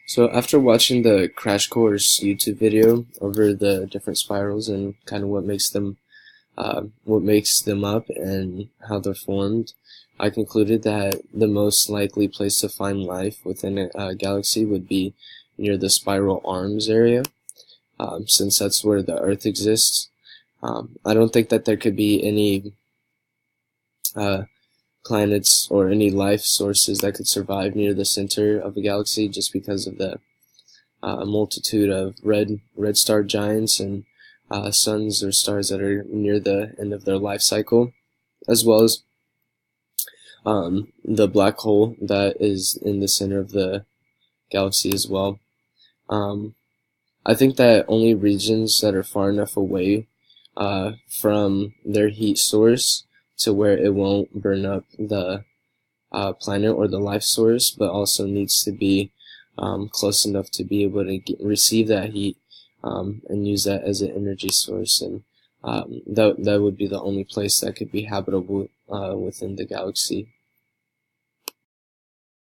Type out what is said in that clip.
So after watching the Crash Course YouTube video over the different spirals and kind of what makes them up and how they're formed, I concluded that the most likely place to find life within a galaxy would be near the spiral arms area, since that's where the Earth exists. I don't think that there could be any uh, planets or any life sources that could survive near the center of a galaxy, just because of the multitude of red star giants and suns or stars that are near the end of their life cycle, as well as the black hole that is in the center of the galaxy as well. Um, I think that only regions that are far enough away from their heat source to where it won't burn up the planet or the life source, but also needs to be close enough to be able to receive that heat and use that as an energy source, and that would be the only place that could be habitable within the galaxy.